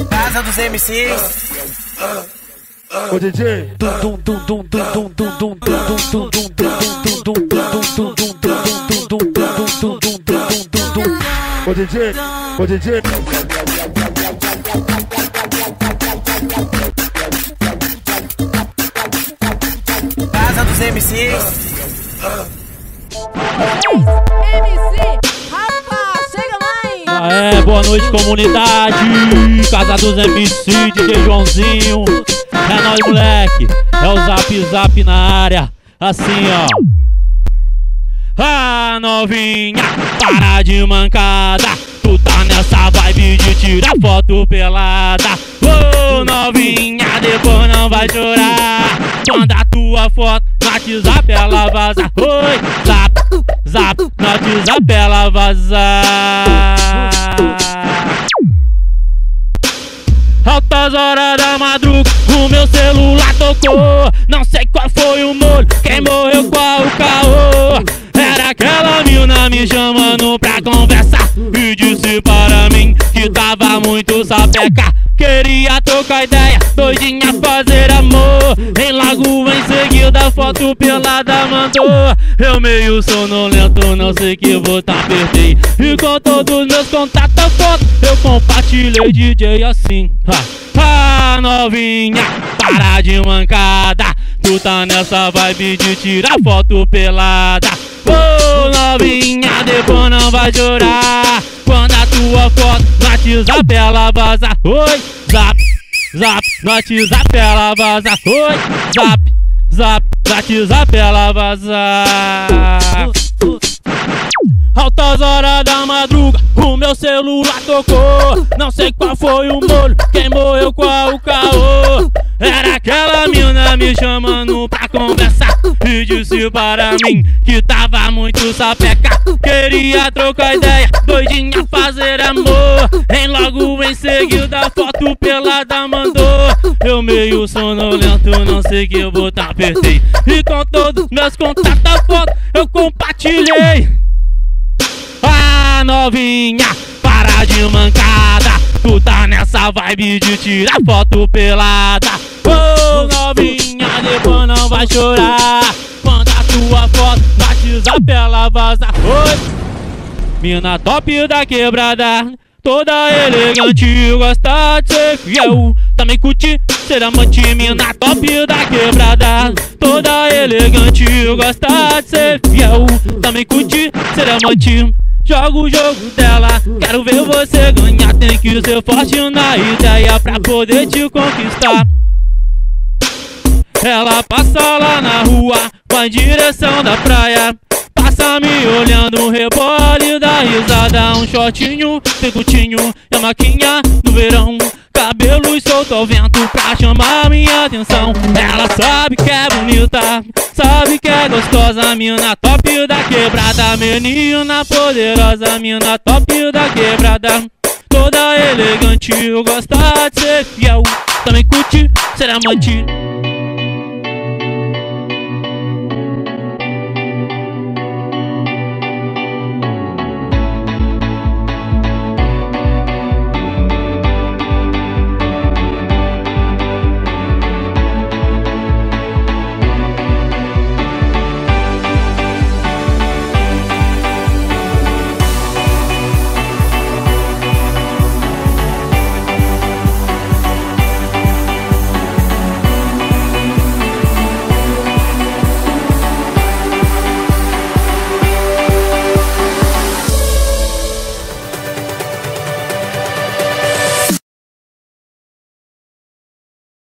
Casa dos MCs. Ô DJ, ô DJ, ô DJ. Casa dos MCs. MC, rapaz, chega mais. Boa noite comunidade, Casa dos MC, DJ Joãozinho. É nóis moleque, é o Zap Zap na área, assim ó. Ah, novinha, para de mancada, tu tá nessa vibe de tirar foto pelada. Ô novinha, depois não vai chorar quando a tua foto no WhatsApp ela vaza. Oi, zap, zap, no WhatsApp ela vazar. Altas horas da madruga, o meu celular tocou. Não sei qual foi o molho, quem morreu, qual o caô. Era aquela mina me chamando pra conversar e disse para mim que tava muito sapeca. Queria trocar ideia, doidinha fazer amor. Em logo em seguida a foto pelada mandou. Eu meio sonolento, não sei que botão apertei. E com todos meus contatos foto eu compartilhei, DJ assim. Ah, novinha, para de mancada, tu tá nessa vibe de tirar foto pelada. Ô novinha, depois não vai chorar quando a tua foto no WhatsApp ela vaza. Oi, zap, zap, no WhatsApp ela vaza. Oi, zap, zap, no WhatsApp ela vaza. Altas horas da madruga, o meu celular tocou. Não sei qual foi o molho, quem morreu, qual o caô. Era aquela mina me chamando pra conversar e disse para mim que tava muito sapeca. Queria trocar ideia, doidinha fazer amor. Em logo em seguida a foto pelada mandou. Eu meio sonolento, não sei que botão apertei. E com todos meus contatos a foto eu compartilhei. Ah, novinha, para de mancada, tu tá nessa vibe de tirar foto pelada. Ô novinha, depois não vai chorar quando a tua foto no WhatsApp ela vaza. Oi, mina top da quebrada, toda elegante, gosta de ser fiel. Também curte ser amante, mina top da quebrada, toda elegante, gosta de ser fiel. Também curte ser amante. Joga o jogo dela, quero ver você ganhar. Tem que ser forte na ideia pra poder te conquistar. Ela passa lá na rua, vai em direção da praia. Passa me olhando, rebole da risada. Um shortinho, pegutinho e a maquinha do verão. Cabelos solto ao vento pra chamar minha atenção. Ela sabe que é bonita, sabe que é gostosa. Mina top da quebrada, menina poderosa. Mina top da quebrada, toda elegante, gosta de ser fiel. Também curte ser amante.